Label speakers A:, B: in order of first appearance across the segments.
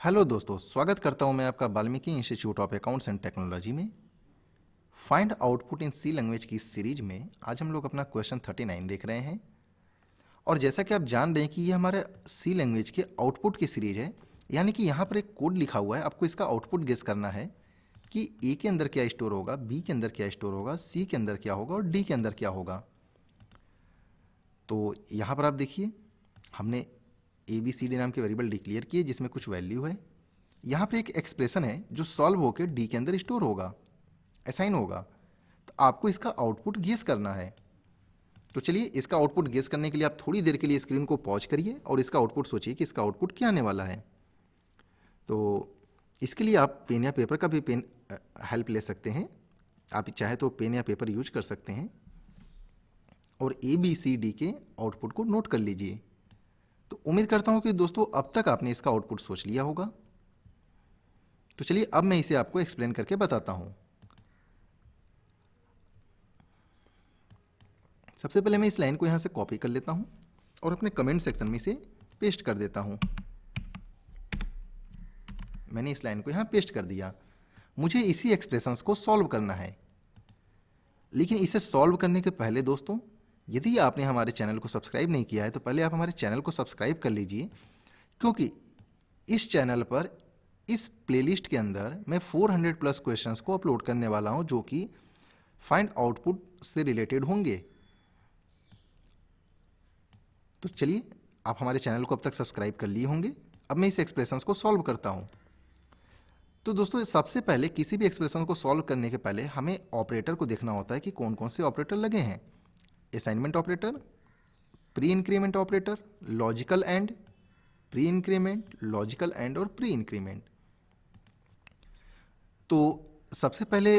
A: Hello दोस्तों, स्वागत करता हूं मैं आपका Valmiki institute of accounts and technology में। Find output in C language की सीरीज में आज हम लोग अपना क्वेश्चन 39 देख रहे हैं। और जैसा कि आप जान रहे हैं कि ये हमारे सी लैंग्वेज के आउटपुट की सीरीज है, यानी कि यहाँ पर एक कोड लिखा हुआ है, आपको इसका आउटपुट गेस करना है कि ए के अंदर क्या स्टोर होगा, बी के अंदर क्या स्टोर होगा, सी के अंदर क्या होगा और डी के अंदर क्या होगा। तो यहाँ पर आप देखिए, हमने ए बी सी डी नाम के वेरिएबल डिक्लेयर किए जिसमें कुछ वैल्यू है। यहाँ पर एक एक्सप्रेशन है जो सॉल्व होकर डी के अंदर स्टोर होगा, असाइन होगा। तो आपको इसका आउटपुट गेस करना है। तो चलिए, इसका आउटपुट गेस करने के लिए आप थोड़ी देर के लिए स्क्रीन को पॉज करिए और इसका आउटपुट सोचिए कि इसका आउटपुट क्या आने वाला है। तो इसके लिए आप पेन या पेपर का भी हेल्प ले सकते हैं। आप चाहे तो पेन या पेपर यूज कर सकते हैं और ए बी सी डी के आउटपुट को नोट कर लीजिए। तो उम्मीद करता हूँ कि दोस्तों अब तक आपने इसका आउटपुट सोच लिया होगा। तो चलिए, अब मैं इसे आपको एक्सप्लेन करके बताता हूँ। सबसे पहले मैं इस लाइन को यहाँ से कॉपी कर लेता हूँ और अपने कमेंट सेक्शन में इसे पेस्ट कर देता हूँ। मैंने इस लाइन को यहाँ पेस्ट कर दिया। मुझे इसी एक्सप्रेशंस को सॉल्व करना है, लेकिन इसे सॉल्व करने के पहले दोस्तों, यदि आपने हमारे चैनल को सब्सक्राइब नहीं किया है तो पहले आप हमारे चैनल को सब्सक्राइब कर लीजिए, क्योंकि इस चैनल पर इस प्लेलिस्ट के अंदर मैं 400 प्लस क्वेश्चंस को अपलोड करने वाला हूं जो कि फाइंड आउटपुट से रिलेटेड होंगे। तो चलिए, आप हमारे चैनल को अब तक सब्सक्राइब कर लिए होंगे। अब मैं इस एक्सप्रेशंस को सॉल्व करता हूं। तो दोस्तों, सबसे पहले किसी भी एक्सप्रेशन को सॉल्व करने के पहले हमें ऑपरेटर को देखना होता है कि कौन कौन से ऑपरेटर लगे हैं। Assignment operator, pre increment operator, logical and, pre increment, logical and और प्री इंक्रीमेंट। तो सबसे पहले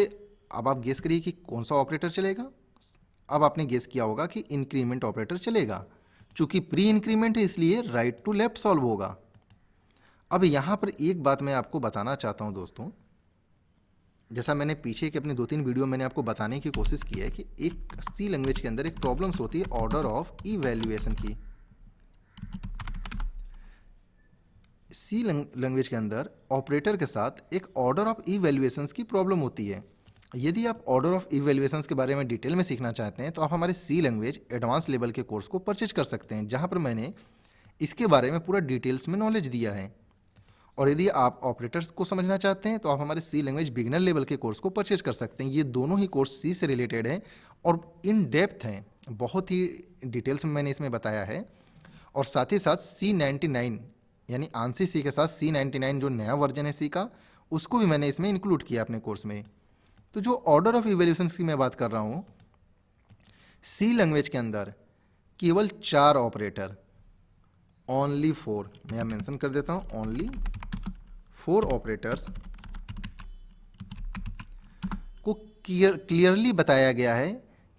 A: अब आप गेस करिए कि कौन सा ऑपरेटर चलेगा। अब आपने गेस किया होगा कि इंक्रीमेंट ऑपरेटर चलेगा। चूंकि प्री इंक्रीमेंट है इसलिए राइट टू लेफ्ट सॉल्व होगा। अब यहाँ पर एक बात मैं आपको बताना चाहता हूँ दोस्तों, जैसा मैंने पीछे के अपने 2-3 वीडियो मैंने आपको बताने की कोशिश की है कि एक सी लैंग्वेज के अंदर एक प्रॉब्लम्स होती है ऑर्डर ऑफ इवैल्यूएशन की। सी लैंग्वेज के अंदर ऑपरेटर के साथ एक ऑर्डर ऑफ इवैल्यूएशंस की प्रॉब्लम होती है। यदि आप ऑर्डर ऑफ इवैल्यूएशंस के बारे में डिटेल में सीखना चाहते हैं तो आप हमारे सी लैंग्वेज एडवांस लेवल के कोर्स को परचेज कर सकते हैं, जहां पर मैंने इसके बारे में पूरा डिटेल्स में नॉलेज दिया है। और यदि आप ऑपरेटर्स को समझना चाहते हैं तो आप हमारे सी लैंग्वेज बिगिनर लेवल के कोर्स को परचेज कर सकते हैं। ये दोनों ही कोर्स सी से रिलेटेड हैं और इन डेप्थ हैं, बहुत ही डिटेल्स में मैंने इसमें बताया है। और साथ ही साथ C99 यानी आंसी सी के साथ C99 जो नया वर्जन है सी का, उसको भी मैंने इसमें इंक्लूड किया अपने कोर्स में। तो जो ऑर्डर ऑफ इवैल्यूएशन की मैं बात कर रहा हूँ, सी लैंग्वेज के अंदर केवल 4 ऑपरेटर, ओनली 4, मैं यहाँ मेंशन कर देता हूँ, ओनली 4 ऑपरेटर्स को क्लियरली बताया गया है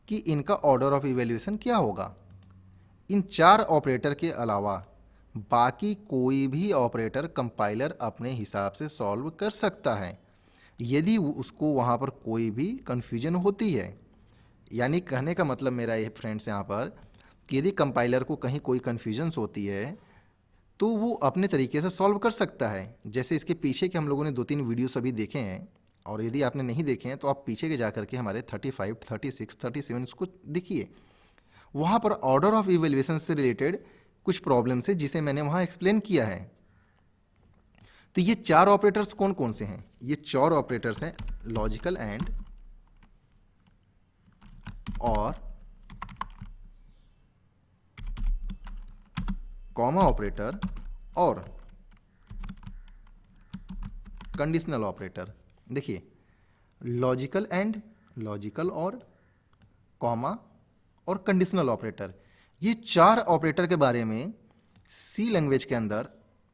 A: कि इनका ऑर्डर ऑफ इवैल्यूएशन क्या होगा। इन 4 ऑपरेटर के अलावा बाकी कोई भी ऑपरेटर कंपाइलर अपने हिसाब से सॉल्व कर सकता है यदि उसको वहाँ पर कोई भी कन्फ्यूजन होती है। यानी कहने का मतलब मेरा ये फ्रेंड्स यहाँ पर कि यदि कंपाइलर को कहीं कोई कन्फ्यूजन्स होती है तो वो अपने तरीके से सॉल्व कर सकता है। जैसे इसके पीछे के हम लोगों ने 2-3 वीडियोस अभी देखे हैं, और यदि आपने नहीं देखे हैं तो आप पीछे के जा करके हमारे 35, 36, 37 को देखिए। वहाँ पर ऑर्डर ऑफ इवैल्यूएशन से रिलेटेड कुछ प्रॉब्लम्स है जिसे मैंने वहाँ एक्सप्लेन किया है। तो ये 4 ऑपरेटर्स कौन कौन से हैं? ये 4 ऑपरेटर्स हैं लॉजिकल एंड और कॉमा ऑपरेटर और कंडीशनल ऑपरेटर। देखिए, लॉजिकल एंड, लॉजिकल और कॉमा और कंडीशनल ऑपरेटर, ये 4 ऑपरेटर के बारे में सी लैंग्वेज के अंदर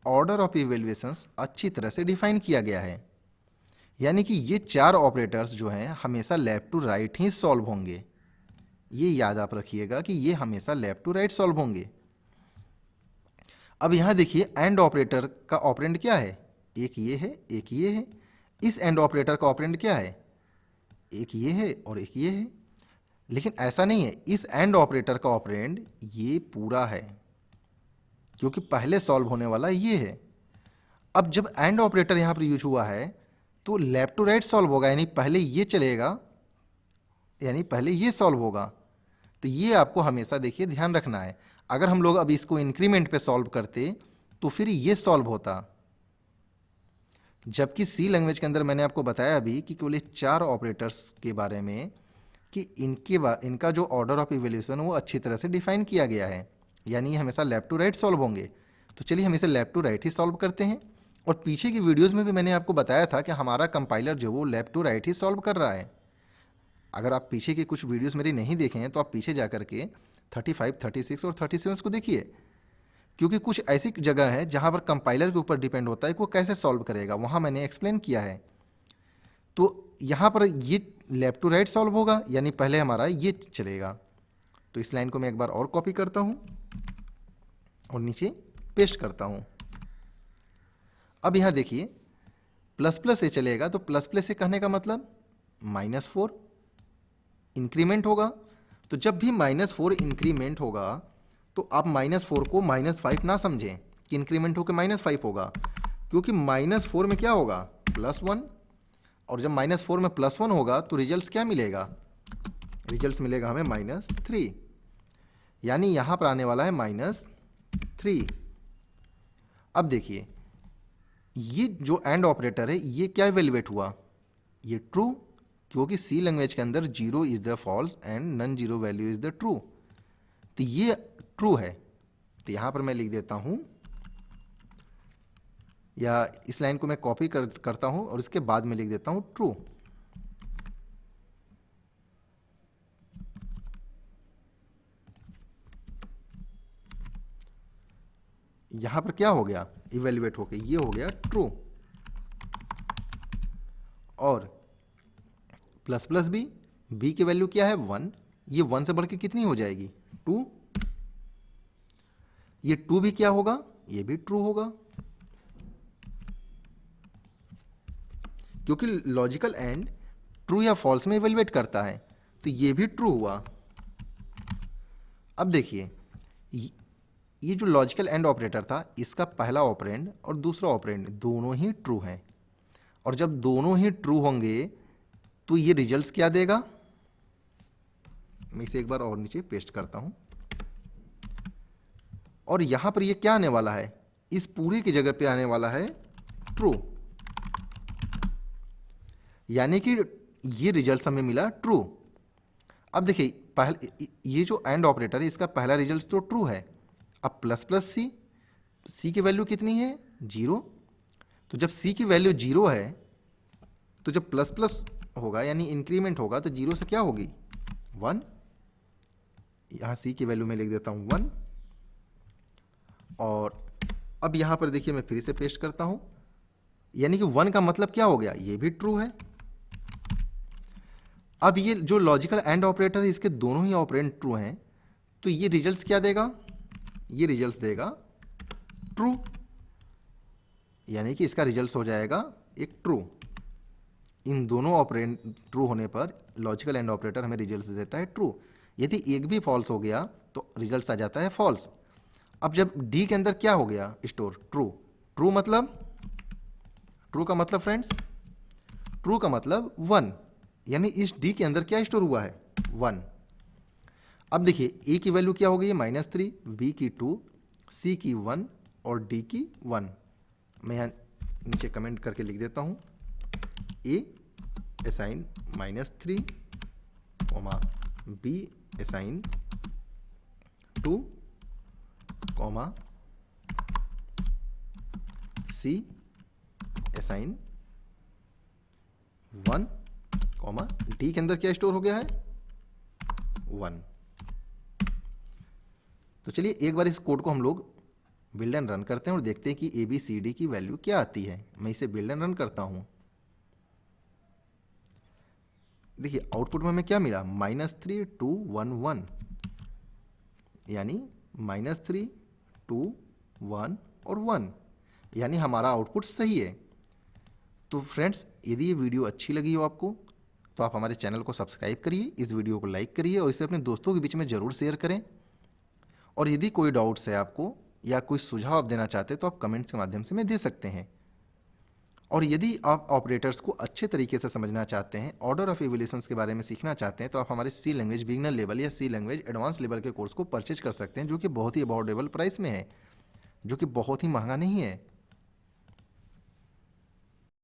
A: ऑर्डर ऑफ इवैल्यूएशंस अच्छी तरह से डिफाइन किया गया है। यानी कि ये 4 ऑपरेटर्स जो हैं हमेशा लेफ्ट टू राइट ही सॉल्व होंगे। ये याद आप रखिएगा कि ये हमेशा लेफ्ट टू राइट सॉल्व होंगे। अब यहां देखिए, एंड ऑपरेटर का ऑपरेंड क्या है? एक ये है, एक ये है। इस एंड ऑपरेटर का ऑपरेंड क्या है? एक ये है और एक ये है। लेकिन ऐसा नहीं है, इस एंड ऑपरेटर का ऑपरेंड ये पूरा है, क्योंकि पहले सॉल्व होने वाला ये है। अब जब एंड ऑपरेटर यहाँ पर यूज हुआ है तो लेफ्ट टू राइट सॉल्व होगा, यानी पहले ये चलेगा, यानी पहले ये सॉल्व होगा। तो ये आपको हमेशा देखिए ध्यान रखना है। अगर हम लोग अब इसको इंक्रीमेंट पे सॉल्व करते तो फिर ये सॉल्व होता, जबकि सी लैंग्वेज के अंदर मैंने आपको बताया अभी कि केवल 4 ऑपरेटर्स के बारे में कि इनका जो ऑर्डर ऑफ इवोल्यूशन वो अच्छी तरह से डिफाइन किया गया है, यानी ये हमेशा लेफ्ट टू राइट सॉल्व होंगे। तो चलिए हम इसे लेफ्ट टू राइट ही सॉल्व करते हैं। और पीछे की वीडियोज़ में भी मैंने आपको बताया था कि हमारा कंपाइलर जो वो लेफ्ट टू राइट ही सॉल्व कर रहा है। अगर आप पीछे की कुछ वीडियोस मेरी नहीं देखे हैं तो आप पीछे जा करके 35, 36 और 37 को देखिए, क्योंकि कुछ ऐसी जगह है जहां पर कंपाइलर के ऊपर डिपेंड होता है कि वो कैसे सॉल्व करेगा, वहां मैंने एक्सप्लेन किया है। तो यहाँ पर ये लेफ्ट टू राइट सॉल्व होगा, यानी पहले हमारा ये चलेगा। तो इस लाइन को मैं एक बार और कॉपी करता हूँ और नीचे पेस्ट करता हूँ। अब यहाँ देखिए प्लस प्लस से चलेगा, तो प्लस प्लस से कहने का मतलब -4 इंक्रीमेंट होगा। तो जब भी -4 इंक्रीमेंट होगा तो आप -4 को -5 ना समझें कि इंक्रीमेंट होकर -5 होगा, क्योंकि -4 में क्या होगा +1, और जब -4 में +1 होगा तो रिजल्ट क्या मिलेगा, रिजल्ट मिलेगा हमें -3, यानी यहाँ पर आने वाला है -3। अब देखिए ये जो एंड ऑपरेटर है ये क्या इवेल्युएट हुआ, ये ट्रू, क्योंकि सी लैंग्वेज के अंदर 0 is the false and non zero value is the true. तो ये ट्रू है, तो यहां पर मैं लिख देता हूं, या इस लाइन को मैं कॉपी करता हूं और इसके बाद में लिख देता हूं ट्रू। यहां पर क्या हो गया, इवेल्युएट होके ये हो गया ट्रू। और प्लस प्लस बी की वैल्यू क्या है 1, ये 1 से बढ़ के कितनी हो जाएगी 2, ये 2 भी क्या होगा, ये भी ट्रू होगा, क्योंकि लॉजिकल एंड ट्रू या फॉल्स में इवेल्युएट करता है, तो ये भी ट्रू हुआ। अब देखिए ये जो लॉजिकल एंड ऑपरेटर था इसका पहला ऑपरेंड और दूसरा ऑपरेंड दोनों ही ट्रू हैं, और जब दोनों ही ट्रू होंगे तो ये रिजल्ट्स क्या देगा, मैं इसे एक बार और नीचे पेस्ट करता हूं, और यहां पर ये क्या आने वाला है, इस पूरे की जगह पे आने वाला है ट्रू, यानी कि ये रिजल्ट हमें मिला ट्रू। अब देखिए पहले ये जो एंड ऑपरेटर है इसका पहला रिजल्ट तो ट्रू है। अब प्लस प्लस सी की वैल्यू कितनी है 0, तो जब सी की वैल्यू 0 है तो जब प्लस प्लस होगा यानी इंक्रीमेंट होगा तो 0 से क्या होगी 1, यहां सी की वैल्यू में लिख देता हूं 1। और अब यहां पर देखिए मैं फिर से पेस्ट करता हूं, यानी कि 1 का मतलब क्या हो गया, ये भी ट्रू है। अब ये जो लॉजिकल एंड ऑपरेटर है इसके दोनों ही ऑपरेंड ट्रू हैं, तो ये रिजल्ट्स क्या देगा, ये रिजल्ट्स देगा ट्रू, यानी कि इसका रिजल्ट्स हो जाएगा एक ट्रू। इन दोनों ऑपरेंड ट्रू होने पर लॉजिकल एंड ऑपरेटर हमें रिजल्ट्स देता है ट्रू। यदि एक भी फॉल्स हो गया तो रिजल्ट्स आ जाता है फॉल्स। अब जब डी के अंदर क्या हो गया स्टोर ट्रू, ट्रू का मतलब फ्रेंड्स, ट्रू का मतलब 1, यानी इस डी के अंदर क्या स्टोर हुआ है 1। अब देखिए ए की वैल्यू क्या हो गई -3, बी की 2, सी की 1 और डी की 1। मैं यहाँ नीचे कमेंट करके लिख देता हूँ, A assign -3, B assign 2, C assign 1, D के अंदर क्या स्टोर हो गया है 1। तो चलिए एक बार इस कोड को हम लोग बिल्ड एंड रन करते हैं और देखते हैं कि ए बी सी डी की वैल्यू क्या आती है। मैं इसे बिल्ड एंड रन करता हूं। देखिए आउटपुट में हमें क्या मिला -3 2 1 1, यानी -3 2 1 और 1, यानी हमारा आउटपुट सही है। तो फ्रेंड्स यदि ये वीडियो अच्छी लगी हो आपको तो आप हमारे चैनल को सब्सक्राइब करिए, इस वीडियो को लाइक करिए और इसे अपने दोस्तों के बीच में ज़रूर शेयर करें। और यदि कोई डाउट्स है आपको या कोई सुझाव आप देना चाहते हैं तो आप कमेंट्स के माध्यम से मैं दे सकते हैं। और यदि आप ऑपरेटर्स को अच्छे तरीके से समझना चाहते हैं, ऑर्डर ऑफ इवैल्यूएशंस के बारे में सीखना चाहते हैं, तो आप हमारे सी लैंग्वेज बिगिनर लेवल या सी लैंग्वेज एडवांस लेवल के कोर्स को परचेज कर सकते हैं, जो कि बहुत ही अफोर्डेबल प्राइस में है, जो कि बहुत ही महंगा नहीं है।